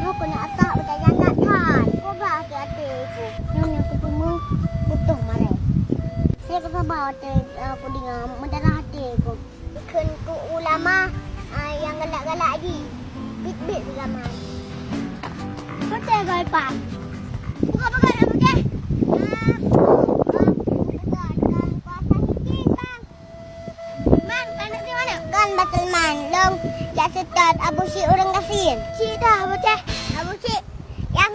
Aku nak asap berjalan kan. Kau bah hati-hati aku. Nyonya aku pun butuh marah. Saya kesabar hati aku dengar mendarah hati aku. Ikan ku ulama yang galak-galak lagi. Bit-bit ulama. Betul kau Pak. Buka pegang apa dia? Man, long ya setat Abu Syik orang Kasim. Syik dah bocah. Abu Syik yang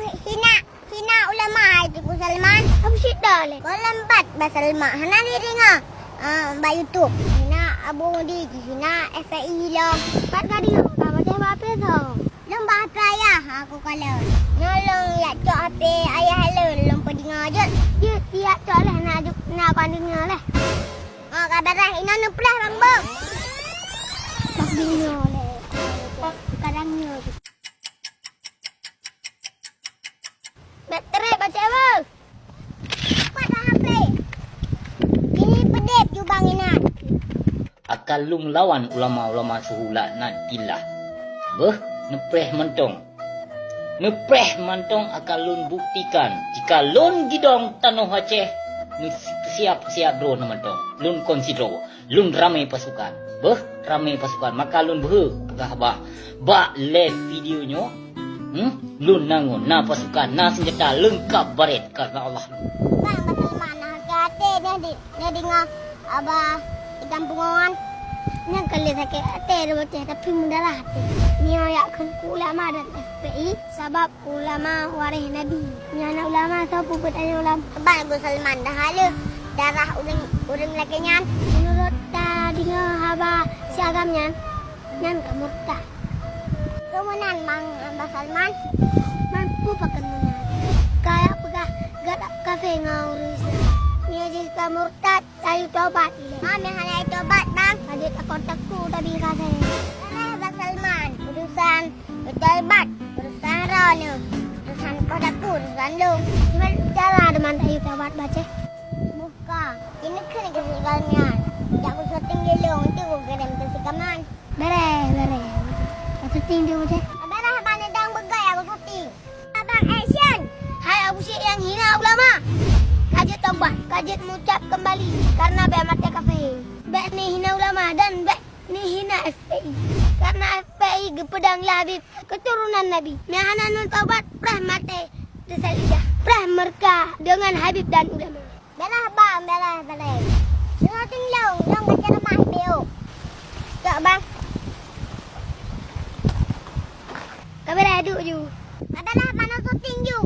hina ulama itu Salman. Abu Syik dah le. Kau lambat Salman. Hana ni dengar. Ba YouTube. Hina Abu di hina FAI long. Pat kadi ka bocah apa tu? Long ba apa ayah aku kalau. Nolong ya cok apa ayah le long pedinga je. Dia tiap cok lah nak pandingnya lah. Kabarah ina nu pelah bang bang. Binyo le. Kadangnya. Baterai baca apa? Pada HP. Ini pedep ju bang inat. Akal lung lawan ulama-ulama suhula nak tilah. Beh, nepreh mentong. Nepreh mentong akal lun buktikan. Jika lun gidong tanah Aceh, ni siap-siap bro na mentong. Lun konsidro. Lun ramai pasukan. Beh, ramai pasukan. Maka lun pegah bah. Bak live videonya. Lun nangun. Na pasukan. Na senjata. Lengkap baret. Karena Allah. Bang, betul mana. Hati-hati dia dengar. Abah di kampungan. Ni kali sakit hati dia bocah. Tapi mudah lah hati. Ni ayakkan ulama dan FPI. Sebab ulama waris Nabi. Ni anak ulama. Siapa pun tanya ulama. Bang, Abu Salman dah hala. Darah orang lakinya. Menurut dengar haba siagamnya nyan ka murtad. Kemudian Mang Abah Salman mampu pakai munan. Kayak pegah gadak kafe ngurus. Ni aja ka murtad ayu tobat. Mami hanya tobat bang. Ada takut tapi kafe. Abah Salman urusan tobat, urusan rano, urusan kodaku, urusan lu. Cuma cara deman ayu tobat baca. Buka. Ini kena kesegalnya. Tak usah tinggi long tu geram kesikaman. Bere. Syuting dia macam. Bere mana dang begai aku syuting. Abang action. Hai Abu Syik yang hina ulama. Kajet tobat, kajet mengucap kembali karena be mata kafe. Be ni hina ulama dan be ni hina FPI. Karena FPI gepedang Habib keturunan Nabi. Mehana nun tobat prah mate desalidah. Prah merka dengan Habib dan ulama. Bere bang, bere. Tengok tinggalong, dong baca lemah bio. Tak bang. Kau beraduk ju. Adalah mana syuting ju.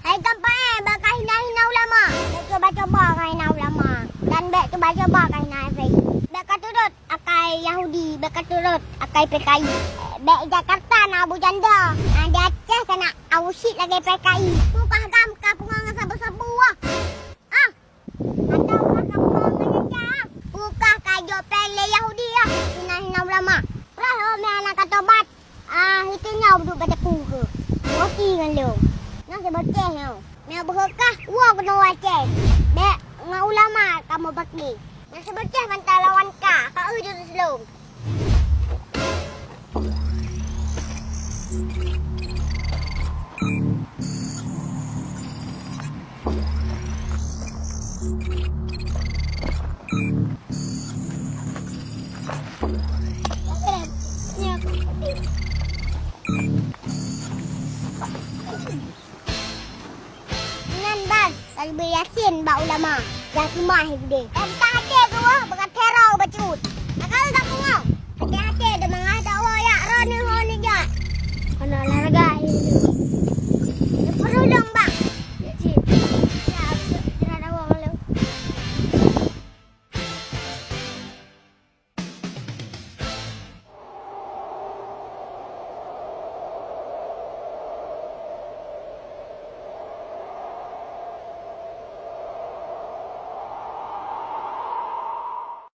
Hai kampanye bakal hina ulama. Coba-coba kau hina ulama. Dan bek coba-coba kau hina FPI. Bek turut akai Yahudi, bek turut akai PKI. Bek Jakarta nak Abu Janda. Di Aceh kena Abu Syik lagi PKI. Muka gam kapungan sabu-sabu ah. Bukan kajo pele Yahudi lah. Hina ulama. Pernah anak kata bat. Itu nyau duduk pada punggu. Roti dengan lu. Nak seboceh nyau. Nak berkah. Wah kena waceh. Dek, dengan ulama kamu bakni. Nak seboceh pantai lawan kah. Kau ujung selum. Talibul Yasin bak ulama. Yang semua hidup dia. Tak ada ke wah, bekat teror bacut. Nak kalau